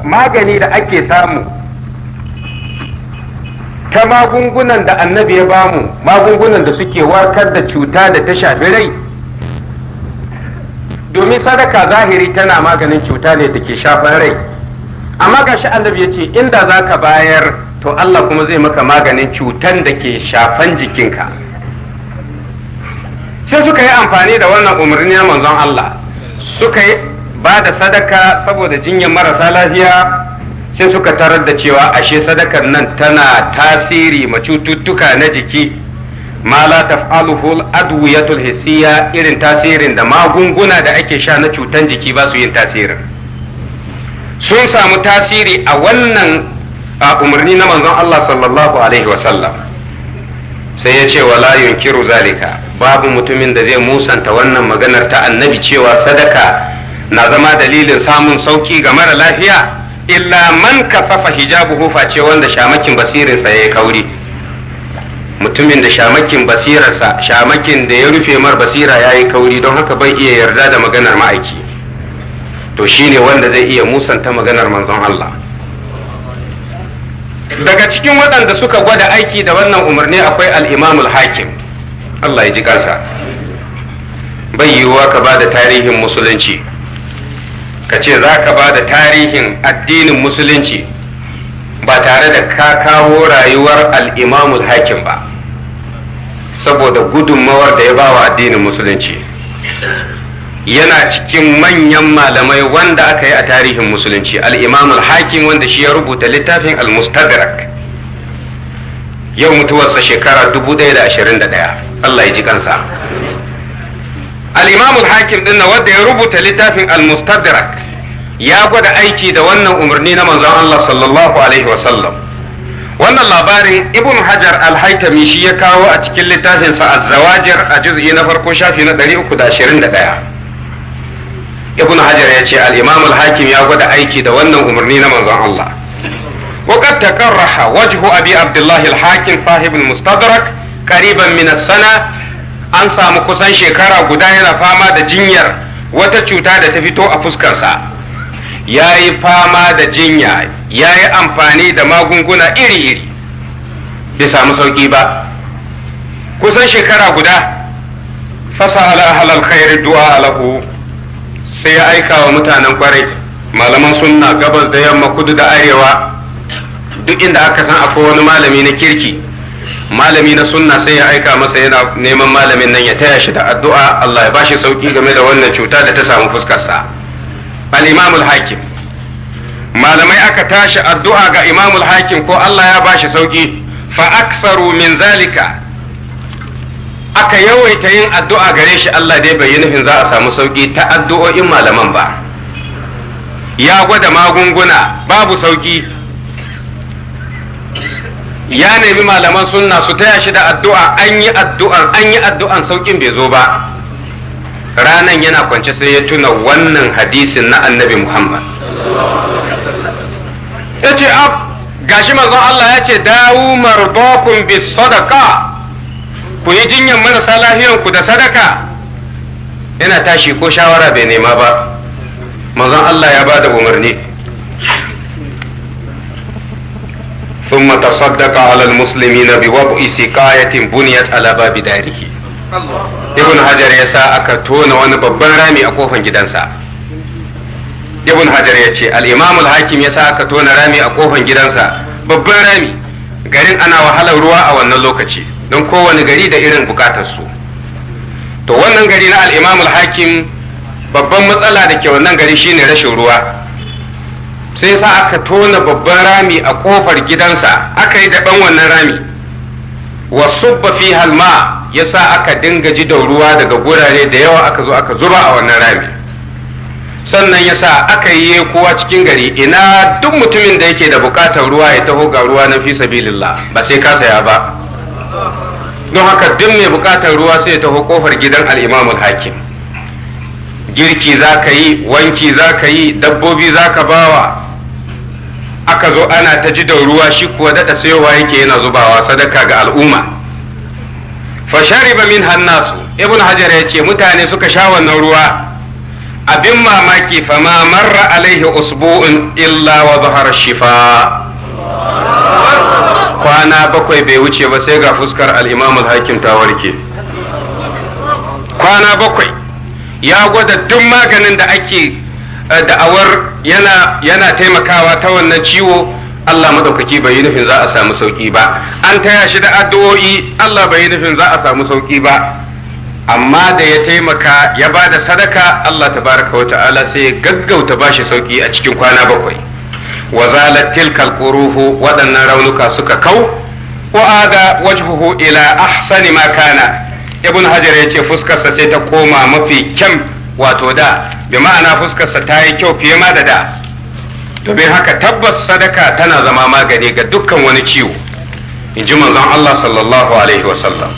magani da ake samu ta magungunan da annabi ya bamu, magungunan da suke warkar da cuta da ta shafi rai, domin sadaka zahiri tana maganin cuta ne da ke shafan rai, amma gashi annabi ya ce inda za ka bayar to Allah kuma zai maka maganin cutan da ke shafan jikinka. sai suka yi amfani da wannan umarni na manzon Allah, suka yi ba da sadaka saboda jinyar marasa lafiya, sai suka tarar da cewa ashe sadakar nan tana tasiri ma cututtuka na jiki, ma la taf'aluhu al-adwiyatul hissiyya, irin tasirin da magunguna da ake sha na cutan jiki ba su yin tasirin. Sun samu tasiri a wannan umarni na manzon Allah sallallahu alaihi wa sallam. Sai ya ce wala yunkiru zalika, babu mutumin da zai musanta wannan maganar ta annabi cewa sadaka na zama dalilin samun sauki ga mara lafiya, illa man kafafa hijabuhu, face wanda shamakin basirinsa ya yi kauri. Mutumin da shamakin basirarsa, shamakin da ya rufe mar basira ya yi kauri, don haka bai iya yarda da maganar ma'aiki, to shine wanda zai iya musanta maganar manzon Allah. Daga cikin waɗanda suka gwada aiki da wannan umarni akwai al-Imam al-Hakim, Allah ya ji kansa. Bai yiwuwa ka ba da tarihin musulunci, ka ce za ka ba da tarihin addinin musulunci ba tare da ka kawo rayuwar al-Imam al-Hakim ba, saboda gudunmawar da ya ba wa addinin musulunci. Yana cikin manyan malamai wanda aka yi a tarihin musulunci, al-Imam al-Hakim, wanda shi ya rubuta littafin al-Mustadrak. Yau mutuwarsa shekara 1021, Allah ya ji kansa. Al-Imam al-Hakim din wanda ya rubuta littafin al-Mustadrak ya gwada aiki da wannan umarni na manzon Allah sallallahu alaihi wa sallam. Wannan labarin Ibn Hajar al-Haytami shi ya kawo a cikin littafinsa Az-Zawajir a juz'i na farko shafi na 321. Ibn Hajar ya ce al-Imam al-Hakim ya gwada aiki da wannan umarni na manzon Allah. وقد تقرح وجه أبي عبد الله الحاكم صاحب المستدرك قريبا من السنة. an samu kusan shekara guda yana fama da jinyar wata cuta da ta fito a fuskarsa. Ya yi fama da jinya, ya yi amfani da magunguna iri-iri, bai samu sauki ba. Kusan shekara guda, fasa'ala ahlal khairi du'a lahu, sai ya aika wa mutanen kwarai, malaman sunna, gabas da yamma, kudu da arewa, duk inda aka san akwai wani malami na kirki, malami na sunna, sai ya aika masa yana neman malamin nan ya taya shi da addu'a Allah ya bashi sauki game da wannan cuta da ta samu fuskarsa. Al-Imam al-Hakim, malamai aka tashi addu'a ga Imam al-Hakim ko Allah ya bashi sauki, fa aksaru min zalika, aka yawaita yin addu'a gare shi. Allah dai bai yi nufin za a samu sauki ta addu'o'in malaman ba. Ya gwada magunguna babu sauki, ya nemi malaman sunna su taya shi da addu'a, an yi addu'an saukin bai zo ba. Ranan yana kwance sai ya tuna wannan hadisin na annabi Muhammad, ya ce gashi manzon Allah ya ce dawu mardakum bis sadaqa, ku yi jinyan marasa lahiyan ku da sadaka. Yana tashi ko shawara bai nema ba, manzon Allah ya ba da umarni. ثم تصدق على المسلمين بوضع سقاية بنيت على باب داره. Ibn Hajar ya sa aka tona wani babban rami a kofar gidansa. Ibn Hajar ya ce al-Imam al-Hakim ya sa aka tona rami a kofar gidansa, babban rami. Garin ana wahalar ruwa a wannan lokaci, don kowane gari da irin bukatar su. To wannan gari na al-Imam al-Hakim, babban matsala da ke wannan gari shine rashin ruwa. Sai sa aka tona babban rami a kofar gidansa, aka yi daban wannan rami, wa subba fi halma, ya sa aka dinga ji da ruwa daga gurare da yawa, aka zo aka zuba a wannan rami. Sannan ya sa aka yi kowa cikin gari, ina duk mutumin da yake da bukatar ruwa ya taho ga ruwa na fi sabilillah, ba sai ka saya ba. Don haka duk mai bukatar ruwa sai ya taho kofar gidan al-Imam al-Hakim. Girki za ka yi, wanki za ka yi, dabbobi za ka bawa, aka zo ana ta ji da ruwa, shi kuwa daɗa sayowa yake yana zubawa sadaka ga al'umma. Fashariba min hannasu, Ibn Hajar ya ce mutane suka sha wannan ruwa, abin mamaki fama marra alaihi usbu'un illa wa zahara shifa. Kwana 7 bai wuce ba sai ga fuskar al-Imam al-Hakim ta warke. Kwana 7 ya gwada duk maganin da ake da'awar yana taimakawa ta wannan ciwo, Allah madaukaki bai yi nufin za a samu sauki ba. An taya shi da addu'o'i, Allah bai yi nufin za a samu sauki ba. Amma da ya taimaka ya ba da sadaka, Allah tabaraka wa ta'ala sai ya gaggauta bashi sauki a cikin kwana 7. wa zalat tilkal quruhu, waɗannan raunuka suka kau, wa ada wajhuhu ila ahsani ma kana. Ibn Hajar yace fuskarsa sai ta koma mafi kyan wato da, bi ma'ana fuskarsa ta yi kyau fiye ma da da. Domin haka tabbas sadaka tana zama magani ga dukkan wani ciwo, in ji manzon Allah sallallahu alaihi wa sallam.